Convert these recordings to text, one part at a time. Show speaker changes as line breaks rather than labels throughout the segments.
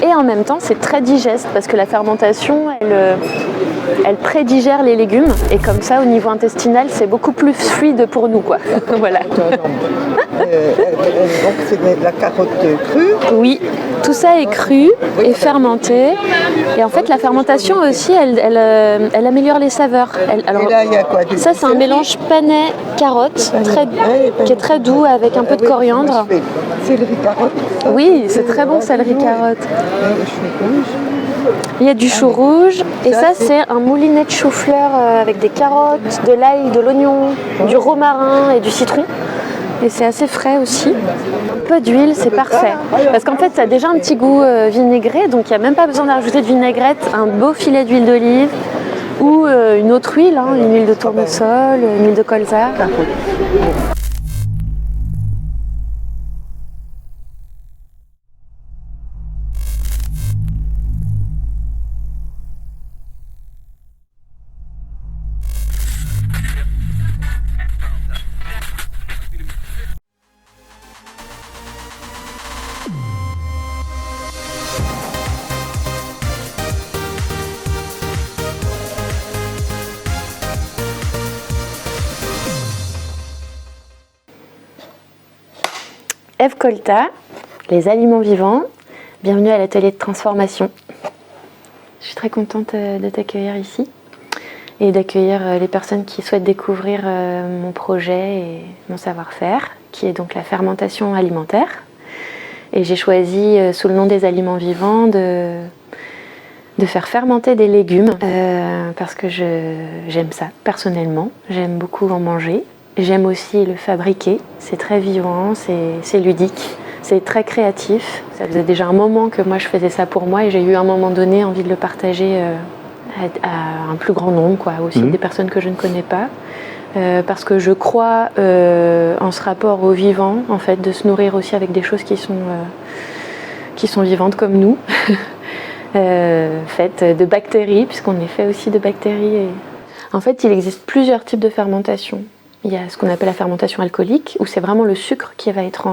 Et en même temps, c'est très digeste parce que la fermentation, elle prédigère les légumes. Et comme ça, au niveau intestinal, c'est beaucoup plus fluide pour nous, quoi. Voilà.
Donc c'est de la carotte crue.
Oui, tout ça est cru et fermenté. Et en fait, la fermentation aussi, elle améliore les saveurs. Alors,
Et là, il y a quoi?
ça, c'est un mélange panais carotte qui est très doux avec un peu de coriandre.
Céleri carotte.
Oui, c'est très bon, céleri carotte. Il y a du chou rouge. Et ça, c'est un moulinet de chou-fleur avec des carottes, de l'ail, de l'oignon, du romarin et du citron. Et c'est assez frais aussi. Un peu d'huile, c'est parfait. Parce qu'en fait, ça a déjà un petit goût vinaigré, donc il n'y a même pas besoin d'ajouter de vinaigrette. Un beau filet d'huile d'olive ou une autre huile, hein, une huile de tournesol, une huile de colza. Ève Colta, les aliments vivants. Bienvenue à l'atelier de transformation. Je suis très contente de t'accueillir ici et d'accueillir les personnes qui souhaitent découvrir mon projet et mon savoir-faire, qui est donc la fermentation alimentaire. Et j'ai choisi, sous le nom des aliments vivants, de faire fermenter des légumes parce que j'aime ça personnellement. J'aime beaucoup en manger. J'aime aussi le fabriquer, c'est très vivant, c'est ludique, c'est très créatif. Ça faisait déjà un moment que moi je faisais ça pour moi et j'ai eu à un moment donné envie de le partager à un plus grand nombre, quoi, aussi des personnes que je ne connais pas. Parce que je crois en ce rapport au vivant, en fait, de se nourrir aussi avec des choses qui sont vivantes comme nous, faites de bactéries, puisqu'on est fait aussi de bactéries. En fait, il existe plusieurs types de fermentation. Il y a ce qu'on appelle la fermentation alcoolique, où c'est vraiment le sucre qui va être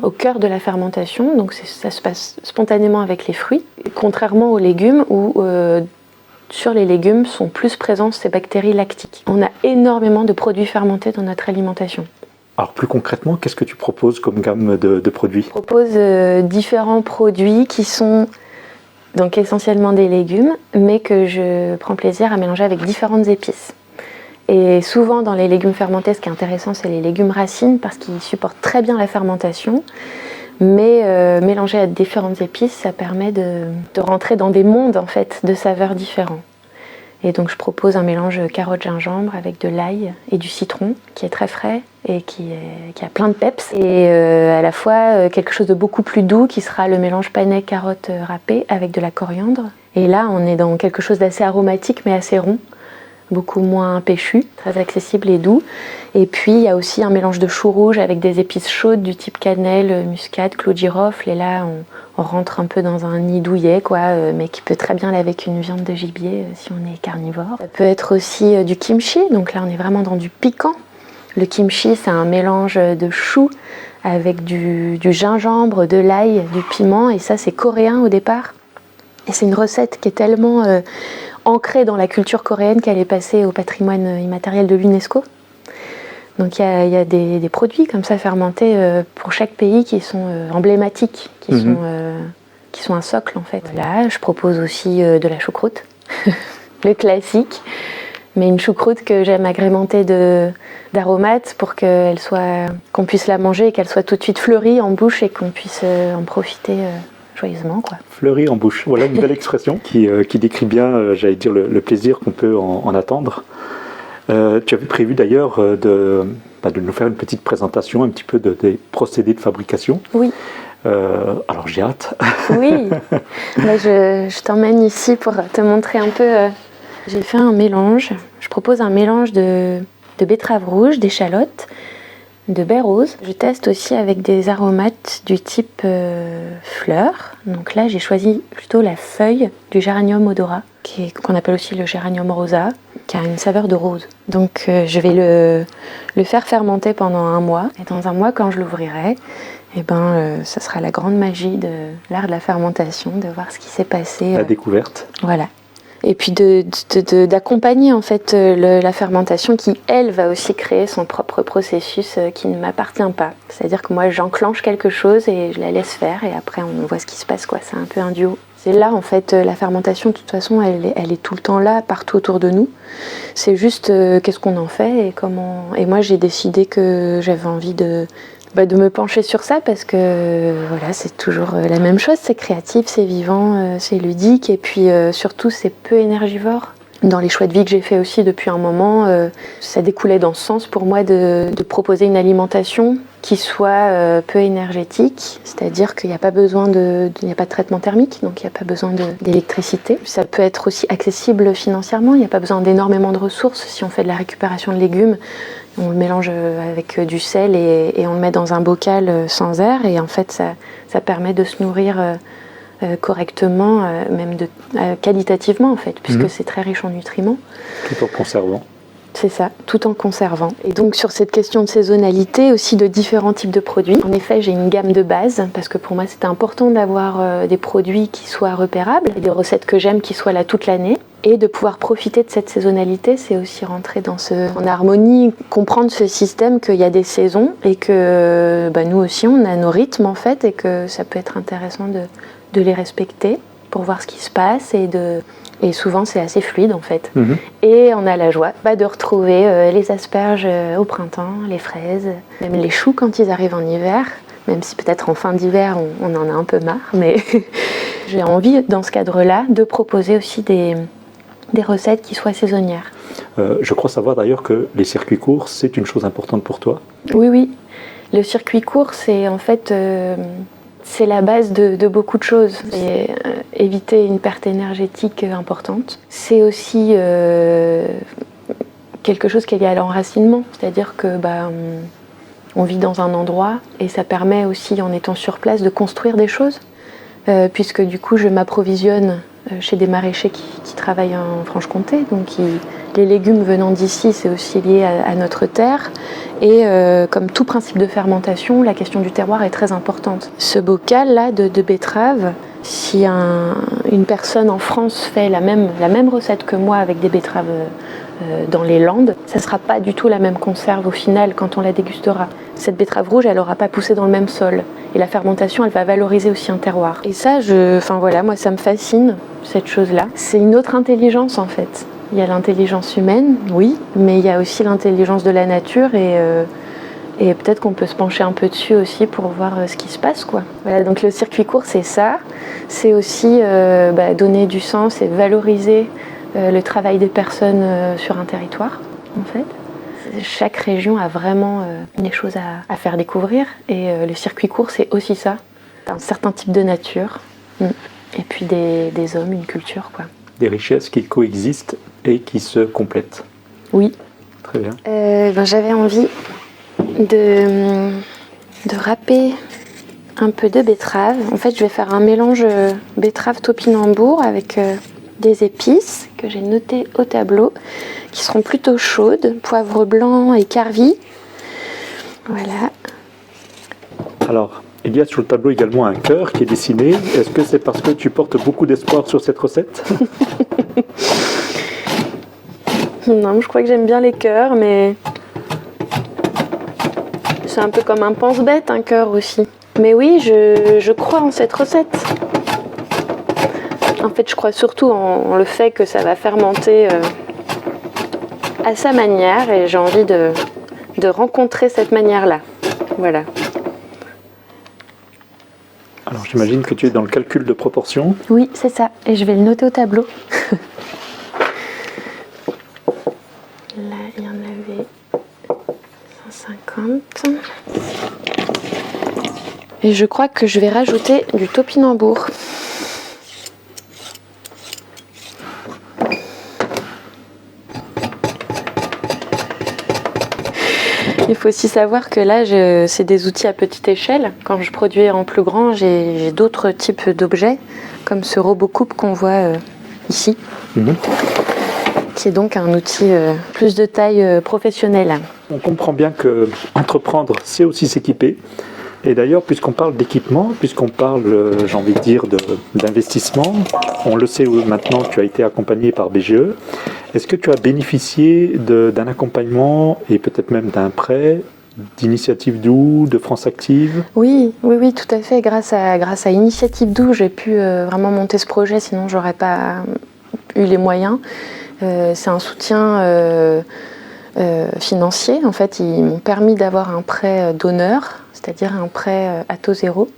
au cœur de la fermentation, donc ça se passe spontanément avec les fruits, contrairement aux légumes où sur les légumes sont plus présentes ces bactéries lactiques. On a énormément de produits fermentés dans notre alimentation.
Alors plus concrètement, qu'est-ce que tu proposes comme gamme de produits?
Je propose différents produits qui sont donc essentiellement des légumes, mais que je prends plaisir à mélanger avec différentes épices. Et souvent dans les légumes fermentés, ce qui est intéressant, c'est les légumes racines parce qu'ils supportent très bien la fermentation. Mais mélanger à différentes épices, ça permet de rentrer dans des mondes en fait, de saveurs différents. Et donc je propose un mélange carotte-gingembre avec de l'ail et du citron qui est très frais et qui a plein de peps. Et à la fois quelque chose de beaucoup plus doux qui sera le mélange panais carotte râpée avec de la coriandre. Et là on est dans quelque chose d'assez aromatique mais assez rond, beaucoup moins péchu, très accessible et doux. Et puis il y a aussi un mélange de chou rouge avec des épices chaudes du type cannelle, muscade, clou de girofle. Et là on rentre un peu dans un nid douillet, quoi, mais qui peut très bien aller avec une viande de gibier si on est carnivore. Ça peut être aussi du kimchi, donc là on est vraiment dans du piquant. Le kimchi, c'est un mélange de chou avec du gingembre, de l'ail, du piment, et ça c'est coréen au départ. Et c'est une recette qui est tellement ancrée dans la culture coréenne qu'elle est passée au patrimoine immatériel de l'UNESCO. Donc il y a des produits comme ça fermentés pour chaque pays qui sont emblématiques, qui sont un socle en fait. Là, je propose aussi de la choucroute, le classique, mais une choucroute que j'aime agrémenter d'aromates pour qu'on puisse la manger et qu'elle soit tout de suite fleurie en bouche et qu'on puisse en profiter joyeusement, quoi.
Fleurie en bouche, voilà une belle expression qui décrit bien, j'allais dire, le plaisir qu'on peut en attendre. Tu avais prévu d'ailleurs de nous faire une petite présentation un petit peu des procédés de fabrication.
Oui.
Alors j'ai hâte.
Oui, je t'emmène ici pour te montrer un peu. J'ai fait un mélange, je propose un mélange de betterave rouge, d'échalotes, de baies roses. Je teste aussi avec des aromates du type fleurs. Donc là j'ai choisi plutôt la feuille du géranium odorat, qu'on appelle aussi le géranium rosa, qui a une saveur de rose. Donc je vais le faire fermenter pendant 1 mois. Et dans 1 mois, quand je l'ouvrirai, Et ben, ça sera la grande magie de l'art de la fermentation, de voir ce qui s'est passé.
La découverte.
Voilà. Et puis d'accompagner en fait la fermentation qui, elle, va aussi créer son propre processus qui ne m'appartient pas. C'est-à-dire que moi, j'enclenche quelque chose et je la laisse faire et après, on voit ce qui se passe, quoi. C'est un peu un duo. C'est là, en fait, la fermentation, de toute façon, elle est tout le temps là, partout autour de nous. C'est juste qu'est-ce qu'on en fait et comment... Et moi, j'ai décidé que j'avais envie de me pencher sur ça parce que voilà, c'est toujours la même chose, c'est créatif, c'est vivant, c'est ludique et puis surtout c'est peu énergivore. Dans les choix de vie que j'ai fait aussi depuis un moment, ça découlait dans ce sens pour moi de proposer une alimentation qui soit peu énergétique, c'est-à-dire qu'il n'y a pas besoin il n'y a pas de traitement thermique, donc il n'y a pas besoin d'électricité. Ça peut être aussi accessible financièrement, il n'y a pas besoin d'énormément de ressources. Si on fait de la récupération de légumes, on le mélange avec du sel et on le met dans un bocal sans air et en fait ça permet de se nourrir correctement, même qualitativement en fait, puisque c'est très riche en nutriments.
Tout en conservant.
C'est ça, tout en conservant. Et donc sur cette question de saisonnalité, aussi de différents types de produits. En effet, j'ai une gamme de base, parce que pour moi c'était important d'avoir des produits qui soient repérables, et des recettes que j'aime qui soient là toute l'année. Et de pouvoir profiter de cette saisonnalité, c'est aussi rentrer en harmonie, comprendre ce système qu'il y a des saisons, et que nous aussi on a nos rythmes en fait, et que ça peut être intéressant de les respecter pour voir ce qui se passe et souvent c'est assez fluide en fait. Et on a la joie de retrouver les asperges au printemps, les fraises, même les choux quand ils arrivent en hiver, même si peut-être en fin d'hiver on en a un peu marre, mais j'ai envie dans ce cadre-là de proposer aussi des recettes qui soient saisonnières.
Je crois savoir d'ailleurs que les circuits courts c'est une chose importante pour toi.
Oui, le circuit court c'est en fait... c'est la base de beaucoup de choses. Et éviter une perte énergétique importante. C'est aussi quelque chose qui est lié à l'enracinement. C'est-à-dire que on vit dans un endroit et ça permet aussi, en étant sur place, de construire des choses. Puisque du coup, je m'approvisionne chez des maraîchers qui travaillent en Franche-Comté. Donc les légumes venant d'ici, c'est aussi lié à notre terre. Et comme tout principe de fermentation, la question du terroir est très importante. Ce bocal-là de betterave, si une personne en France fait la même recette que moi avec des betteraves dans les Landes, ça ne sera pas du tout la même conserve au final quand on la dégustera. Cette betterave rouge, elle n'aura pas poussé dans le même sol. Et la fermentation, elle va valoriser aussi un terroir. Et ça, moi ça me fascine, cette chose-là. C'est une autre intelligence en fait. Il y a l'intelligence humaine, oui, mais il y a aussi l'intelligence de la nature et peut-être qu'on peut se pencher un peu dessus aussi pour voir ce qui se passe, quoi. Voilà, donc le circuit court, c'est ça. C'est aussi donner du sens et valoriser le travail des personnes sur un territoire, en fait. Chaque région a vraiment des choses à faire découvrir et le circuit court, c'est aussi ça. Un certain type de nature et puis des hommes, une culture, quoi.
Des richesses qui coexistent et qui se complètent.
Oui.
Très bien.
J'avais envie de râper un peu de betterave. En fait, je vais faire un mélange betterave topinambour avec des épices que j'ai notées au tableau, qui seront plutôt chaudes, poivre blanc et carvi. Voilà.
Alors, il y a sur le tableau également un cœur qui est dessiné. Est-ce que c'est parce que tu portes beaucoup d'espoir sur cette recette ?
Non, je crois que j'aime bien les cœurs, mais c'est un peu comme un pense-bête, un cœur aussi. Mais oui, je crois en cette recette. En fait, je crois surtout en le fait que ça va fermenter à sa manière et j'ai envie de rencontrer cette manière-là. Voilà.
Alors j'imagine que tu es dans le calcul de proportion.
Oui, c'est ça. Et je vais le noter au tableau. Là, il y en avait 150. Et je crois que je vais rajouter du topinambour. Il faut aussi savoir que là, c'est des outils à petite échelle. Quand je produis en plus grand, j'ai d'autres types d'objets, comme ce robot coupe qu'on voit ici, qui est donc un outil plus de taille professionnelle.
On comprend bien que entreprendre, c'est aussi s'équiper. Et d'ailleurs, puisqu'on parle d'équipement, puisqu'on parle, j'ai envie de dire, d'investissement, on le sait maintenant, tu as été accompagné par BGE. Est-ce que tu as bénéficié d'un accompagnement et peut-être même d'un prêt d'Initiative Doux, de France Active?
Oui, tout à fait. Grâce à Initiative Doux, j'ai pu vraiment monter ce projet, sinon j'aurais pas eu les moyens. C'est un soutien financier. En fait, ils m'ont permis d'avoir un prêt d'honneur, c'est-à-dire un prêt à taux zéro,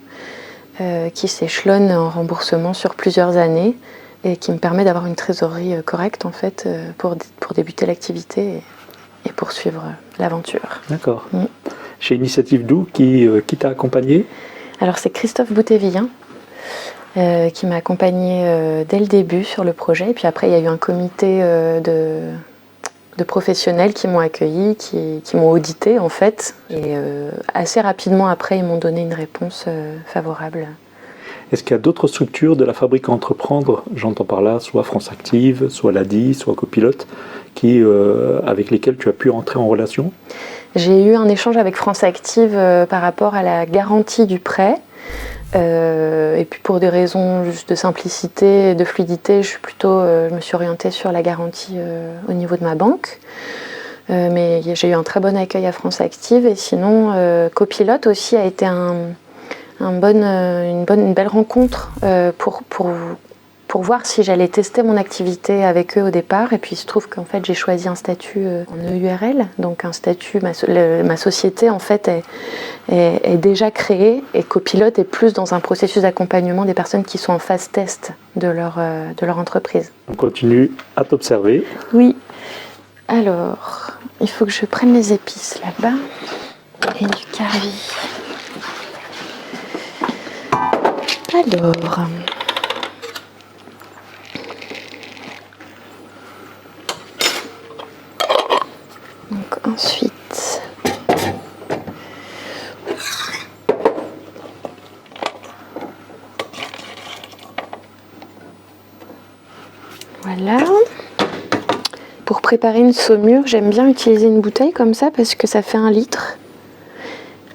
qui s'échelonne en remboursement sur plusieurs années et qui me permet d'avoir une trésorerie correcte en fait pour débuter l'activité et poursuivre l'aventure.
D'accord. Chez Initiative Doux, qui t'a accompagné?
Alors c'est Christophe Boutévillien qui m'a accompagné dès le début sur le projet. Et puis après, il y a eu un comité de professionnels qui m'ont accueilli, qui m'ont audité en fait. Et assez rapidement après, ils m'ont donné une réponse favorable.
Est-ce qu'il y a d'autres structures de la fabrique à entreprendre, j'entends par là, soit France Active, soit l'ADI, soit Copilote, avec lesquelles tu as pu entrer en relation?
J'ai eu un échange avec France Active par rapport à la garantie du prêt. Et puis pour des raisons juste de simplicité et de fluidité, je me suis orientée sur la garantie au niveau de ma banque. Mais j'ai eu un très bon accueil à France Active. Et sinon, Copilote aussi a été une belle rencontre pour voir si j'allais tester mon activité avec eux au départ. Et puis il se trouve qu'en fait j'ai choisi un statut en EURL, donc un statut, ma société en fait est déjà créée et Copilote est plus dans un processus d'accompagnement des personnes qui sont en phase test de leur entreprise.
On continue à t'observer.
Oui, alors il faut que je prenne les épices là-bas et du carvi. Alors... Donc ensuite, voilà. Pour préparer une saumure, j'aime bien utiliser une bouteille comme ça parce que ça fait 1 litre.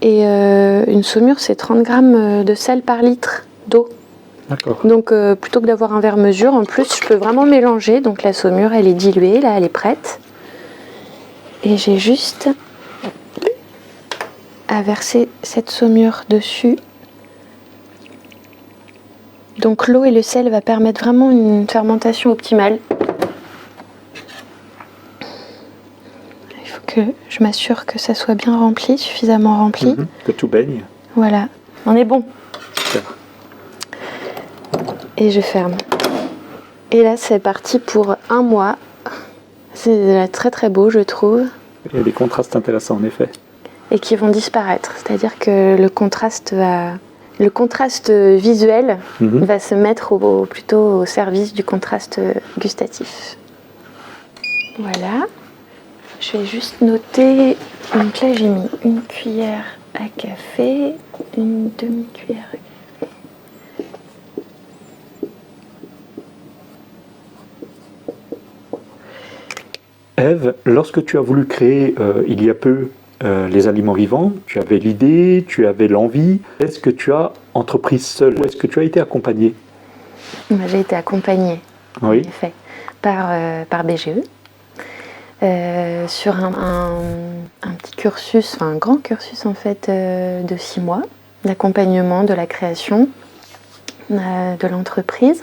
Et une saumure, c'est 30 grammes de sel par litre d'eau.
D'accord.
Donc plutôt que d'avoir un verre mesure, en plus, je peux vraiment mélanger. Donc la saumure, elle est diluée, là, elle est prête. Et j'ai juste à verser cette saumure dessus. Donc l'eau et le sel va permettre vraiment une fermentation optimale. Il faut que je m'assure que ça soit bien rempli, suffisamment rempli.
Que tout baigne.
Voilà, on est bon.
Super.
Et je ferme. Et là c'est parti pour 1 mois. C'est très très beau, je trouve.
Il y a des contrastes intéressants, en effet.
Et qui vont disparaître. C'est-à-dire que le contraste visuel va se mettre plutôt au service du contraste gustatif. Voilà. Je vais juste noter. Donc là, j'ai mis 1 cuillère à café, une demi-cuillère à café.
Ève, lorsque tu as voulu créer il y a peu les aliments vivants, tu avais l'idée, tu avais l'envie. Est-ce que tu as entrepris seule ou est-ce que tu as été accompagnée?
J'ai été accompagnée,
oui.
En effet, par BGE sur un petit cursus, un grand cursus en fait de 6 mois d'accompagnement de la création de l'entreprise.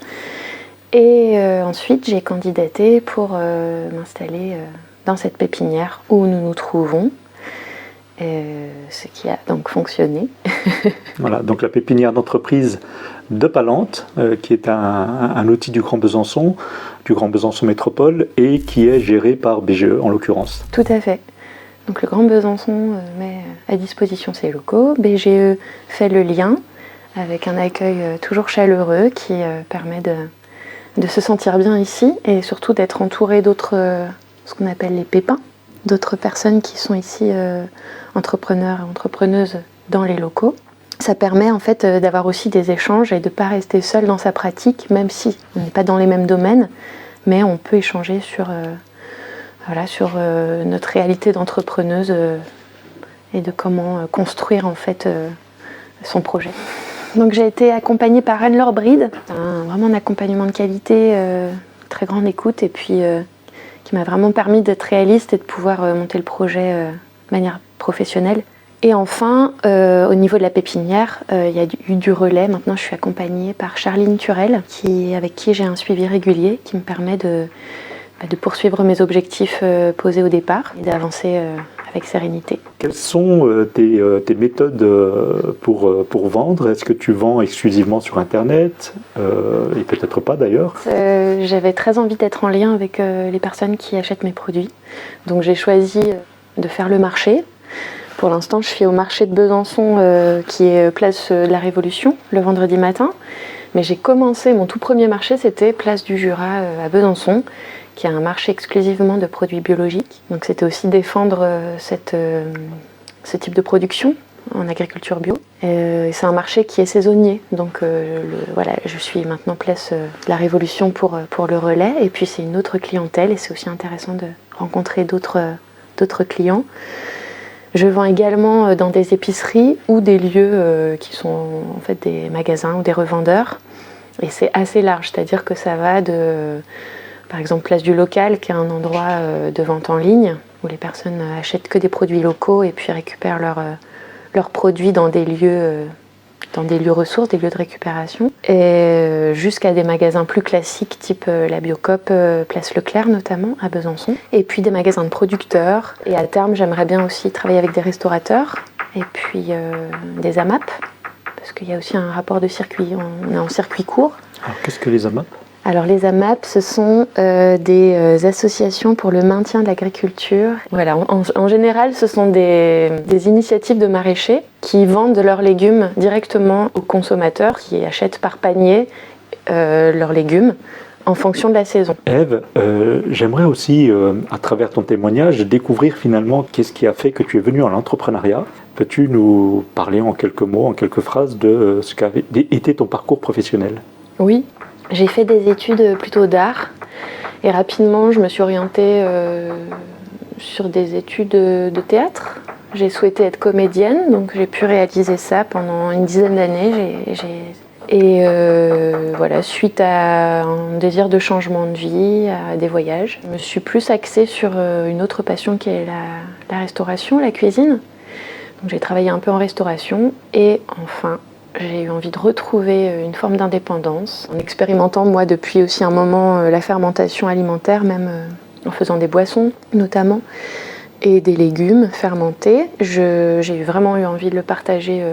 Et ensuite, j'ai candidaté pour m'installer dans cette pépinière où nous nous trouvons, ce qui a donc fonctionné.
Voilà, donc la pépinière d'entreprise de Palente, qui est un outil du Grand Besançon Métropole, et qui est géré par BGE en l'occurrence.
Tout à fait. Donc le Grand Besançon met à disposition ses locaux, BGE fait le lien avec un accueil toujours chaleureux qui permet de se sentir bien ici et surtout d'être entouré d'autres, ce qu'on appelle les pépins, d'autres personnes qui sont ici entrepreneurs et entrepreneuses dans les locaux. Ça permet en fait d'avoir aussi des échanges et de ne pas rester seul dans sa pratique, même si on n'est pas dans les mêmes domaines, mais on peut échanger sur notre réalité d'entrepreneuse et de comment construire en fait son projet. Donc j'ai été accompagnée par Anne-Laure Bride, vraiment un accompagnement de qualité, très grande écoute, et puis qui m'a vraiment permis d'être réaliste et de pouvoir monter le projet de manière professionnelle. Et enfin, au niveau de la pépinière, il y a eu du relais. Maintenant, je suis accompagnée par Charline Turel, avec qui j'ai un suivi régulier, qui me permet de poursuivre mes objectifs posés au départ et d'avancer avec sérénité.
Quelles sont tes méthodes pour vendre? Est-ce que tu vends exclusivement sur Internet et peut-être pas d'ailleurs?
J'avais très envie d'être en lien avec les personnes qui achètent mes produits. Donc j'ai choisi de faire le marché. Pour l'instant, je suis au marché de Besançon qui est place de la Révolution, le vendredi matin. Mais j'ai commencé, mon tout premier marché, c'était place du Jura à Besançon, qui est un marché exclusivement de produits biologiques. Donc c'était aussi défendre ce type de production en agriculture bio. C'est un marché qui est saisonnier, donc voilà, je suis maintenant place de la Révolution pour le relais. Et puis c'est une autre clientèle et c'est aussi intéressant de rencontrer d'autres clients. Je vends également dans des épiceries ou des lieux qui sont en fait des magasins ou des revendeurs. Et c'est assez large, c'est-à-dire que ça va de, par exemple, Place du Local, qui est un endroit de vente en ligne, où les personnes achètent que des produits locaux et puis récupèrent leurs produits dans des lieux ressources, des lieux de récupération, et jusqu'à des magasins plus classiques, type la Biocoop, Place Leclerc notamment, à Besançon, et puis des magasins de producteurs. Et à terme, j'aimerais bien aussi travailler avec des restaurateurs, et puis des AMAP, parce qu'il y a aussi un rapport de circuit, on est en circuit court.
Alors qu'est-ce que les AMAP?
Alors les AMAP, ce sont des associations pour le maintien de l'agriculture. Voilà, en général, ce sont des initiatives de maraîchers qui vendent leurs légumes directement aux consommateurs qui achètent par panier leurs légumes en fonction de la saison.
Ève, j'aimerais aussi, à travers ton témoignage, découvrir finalement qu'est-ce qui a fait que tu es venue en entrepreneuriat. Peux-tu nous parler en quelques mots, en quelques phrases de ce qu'avait été ton parcours professionnel?
Oui. J'ai fait des études plutôt d'art et rapidement je me suis orientée sur des études de théâtre. J'ai souhaité être comédienne, donc j'ai pu réaliser ça pendant une dizaine d'années. Voilà, suite à un désir de changement de vie, à des voyages, je me suis plus axée sur une autre passion qui est la restauration, la cuisine. Donc j'ai travaillé un peu en restauration et enfin, j'ai eu envie de retrouver une forme d'indépendance en expérimentant moi depuis aussi un moment la fermentation alimentaire, même en faisant des boissons notamment et des légumes fermentés. J'ai vraiment eu envie de le partager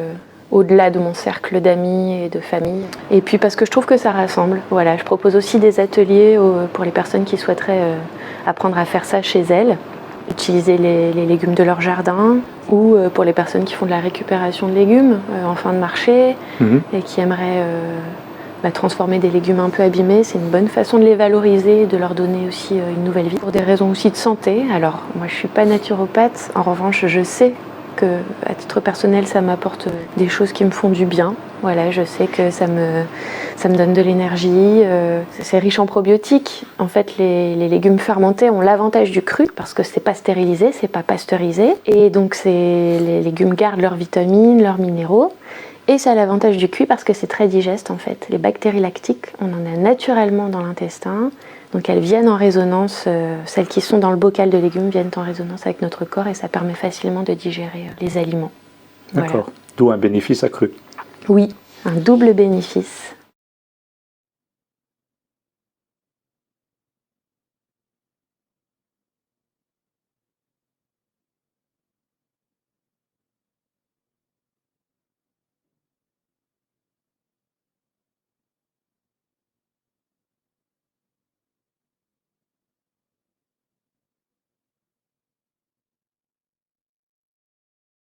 au-delà de mon cercle d'amis et de famille. Et puis parce que je trouve que ça rassemble. Voilà, je propose aussi des ateliers pour les personnes qui souhaiteraient apprendre à faire ça chez elles. Utiliser les légumes de leur jardin ou pour les personnes qui font de la récupération de légumes en fin de marché et qui aimeraient transformer des légumes un peu abîmés. C'est une bonne façon de les valoriser et de leur donner aussi une nouvelle vie. Pour des raisons aussi de santé. Alors moi je suis pas naturopathe, en revanche je sais que à titre personnel ça m'apporte des choses qui me font du bien. Voilà, je sais que ça me donne de l'énergie, c'est riche en probiotiques. En fait, les légumes fermentés ont l'avantage du cru parce que c'est pas stérilisé, c'est pas pasteurisé. Et donc les légumes gardent leurs vitamines, leurs minéraux. Et ça a l'avantage du cuit parce que c'est très digeste en fait. Les bactéries lactiques, on en a naturellement dans l'intestin. Donc elles viennent en résonance, celles qui sont dans le bocal de légumes viennent en résonance avec notre corps et ça permet facilement de digérer les aliments.
D'accord,
Voilà.
D'où un bénéfice accru.
Oui, un double bénéfice.